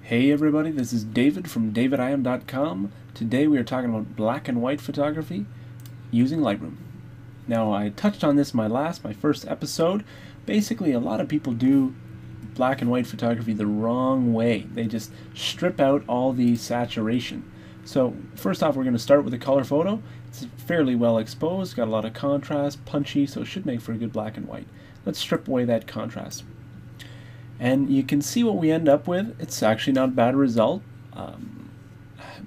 Hey everybody, this is David from davidim.com. Today we are talking about black and white photography using Lightroom. Now I touched on this in my first episode. Basically a lot of people do black and white photography the wrong way. They just strip out all the saturation. So first off, we're going to start with a color photo. It's fairly well exposed, got a lot of contrast, punchy, so it should make for a good black and white. Let's strip away that contrast. And you can see what we end up with. It's actually not a bad result. A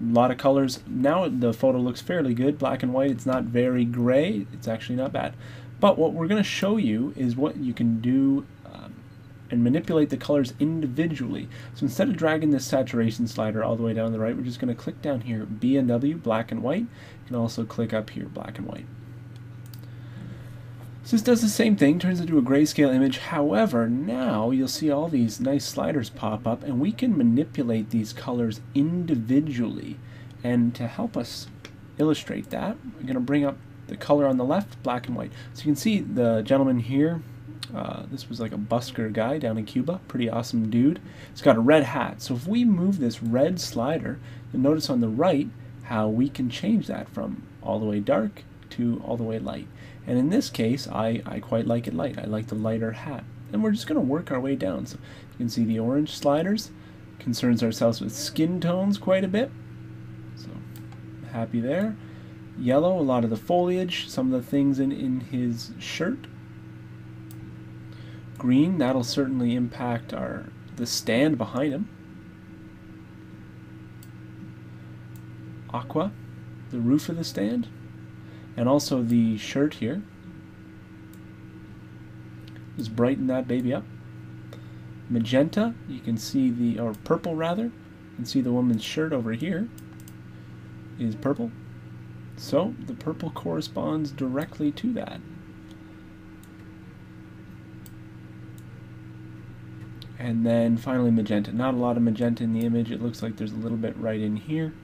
lot of colors. Now the photo looks fairly good. Black and white, it's not very gray. It's actually not bad. But what we're going to show you is what you can do and manipulate the colors individually. So instead of dragging this saturation slider all the way down to the right, we're just going to click down here, B and W, black and white. You can also click up here, black and white. So this does the same thing, turns into a grayscale image. However, now you'll see all these nice sliders pop up and we can manipulate these colors individually. And to help us illustrate that, we're going to bring up the color on the left, black and white. So you can see the gentleman here, this was like a busker guy down in Cuba, pretty awesome dude. He's got a red hat. So if we move this red slider, you'll notice on the right how we can change that from all the way dark to all the way light. And in this case, I quite like it light. I like the lighter hat. And we're just going to work our way down. So you can see the orange sliders. Concerns ourselves with skin tones quite a bit. So happy there. Yellow, a lot of the foliage, some of the things in his shirt. Green, that'll certainly impact the stand behind him. Aqua, the roof of the stand. And also the shirt here. Just brighten that baby up. Magenta, you can see or purple rather, you can see the woman's shirt over here is purple. So the purple corresponds directly to that. And then finally magenta. Not a lot of magenta in the image. It looks like there's a little bit right in here.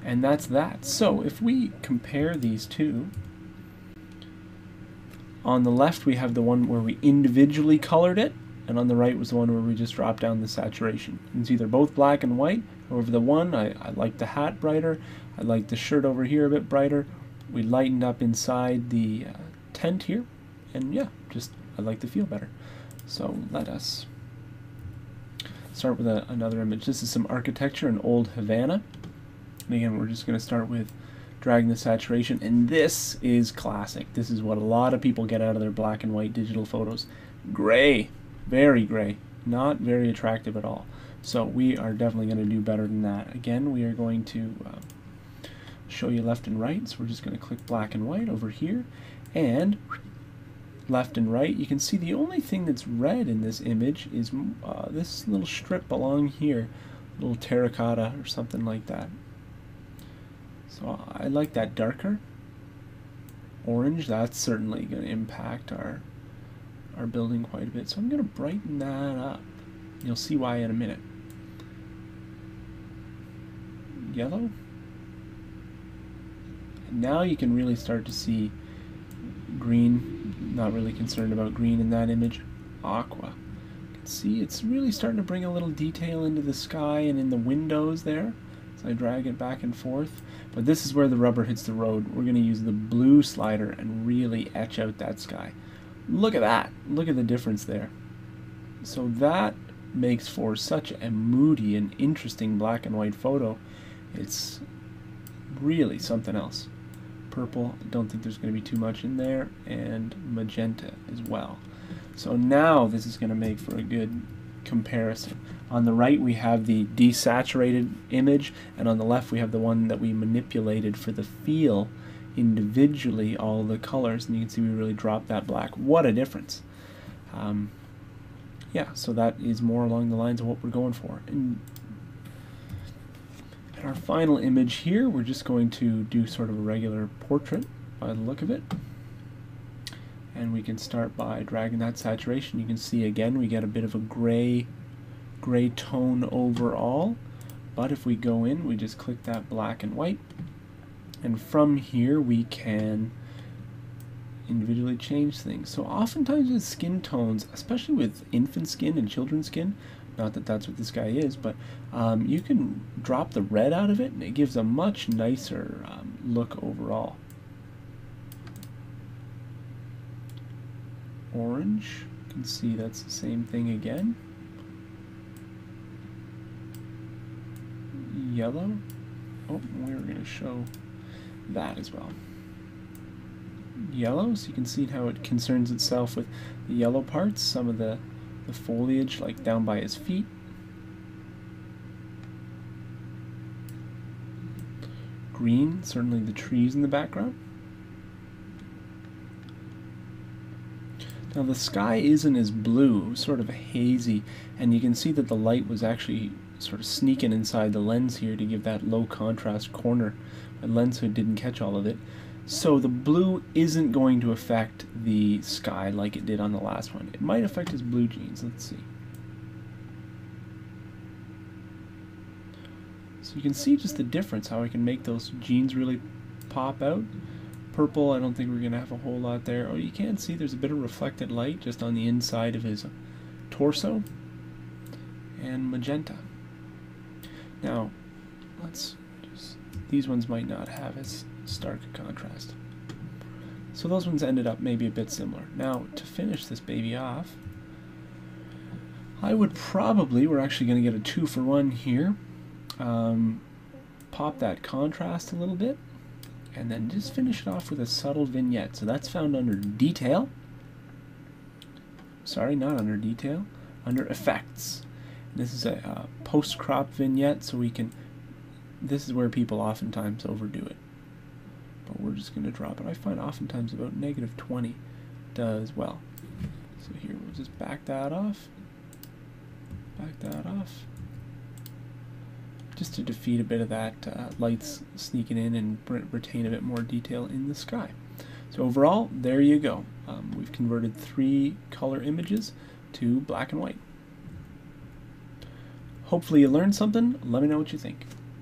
And that's that. So if we compare these two, on the left we have the one where we individually colored it, and on the right was the one where we just dropped down the saturation. You can see they're both black and white. However, the one, I like the hat brighter. I like the shirt over here a bit brighter. We lightened up inside the tent here, and yeah, I like the feel better. So let us start with another image. This is some architecture in Old Havana. And again, we're just going to start with dragging the saturation, and this is classic. This is what a lot of people get out of their black and white digital photos. Gray, very gray, not very attractive at all. So we are definitely going to do better than that. Again, we are going to show you left and right, so we're just going to click black and white over here, and left and right. You can see the only thing that's red in this image is this little strip along here, a little terracotta or something like that. So I like that darker orange. That's certainly going to impact our building quite a bit. So I'm going to brighten that up. You'll see why in a minute. Yellow. And now you can really start to see green. Not really concerned about green in that image. Aqua. You can see it's really starting to bring a little detail into the sky and in the windows there. So I drag it back and forth. But this is where the rubber hits the road. We're going to use the blue slider and really etch out that sky. Look at that. Look at the difference there. So that makes for such a moody and interesting black and white photo. It's really something else. Purple, I don't think there's going to be too much in there, and magenta as well. So now this is going to make for a good comparison. On the right we have the desaturated image, and on the left we have the one that we manipulated for the feel individually, all the colors, and you can see we really dropped that black. What a difference. Yeah, so that is more along the lines of what we're going for. And our final image here, we're just going to do sort of a regular portrait by the look of it. And we can start by dragging that saturation. You can see again we get a bit of a gray tone overall, but if we go in, we just click that black and white, and from here we can individually change things. So oftentimes with skin tones, especially with infant skin and children's skin, not that that's what this guy is, but you can drop the red out of it and it gives a much nicer look overall. Orange, you can see that's the same thing again. Yellow, oh, we were going to show that as well. Yellow, so you can see how it concerns itself with the yellow parts, some of the foliage like down by his feet. Green, certainly the trees in the background. Now the sky isn't as blue, it was sort of hazy, and you can see that the light was actually sort of sneaking inside the lens here to give that low contrast corner. My lens hood didn't catch all of it. So the blue isn't going to affect the sky like it did on the last one. It might affect his blue jeans. Let's see. So you can see just the difference, how I can make those jeans really pop out. Purple, I don't think we're going to have a whole lot there. Oh, you can see there's a bit of reflected light just on the inside of his torso. And magenta. Now, let's just, these ones might not have as stark a contrast. So those ones ended up maybe a bit similar. Now, to finish this baby off, I would probably, we're actually going to get a 2-for-1 here, pop that contrast a little bit, and then just finish it off with a subtle vignette. So that's found under Detail. Sorry, not under Detail, under Effects. This is a post-crop vignette, so we can, this is where people oftentimes overdo it. But we're just going to drop it. I find oftentimes about -20 does well. So here we'll just back that off. Back that off. Just to defeat a bit of that lights sneaking in and retain a bit more detail in the sky. So overall, there you go. We've converted 3 color images to black and white. Hopefully you learned something. Let me know what you think.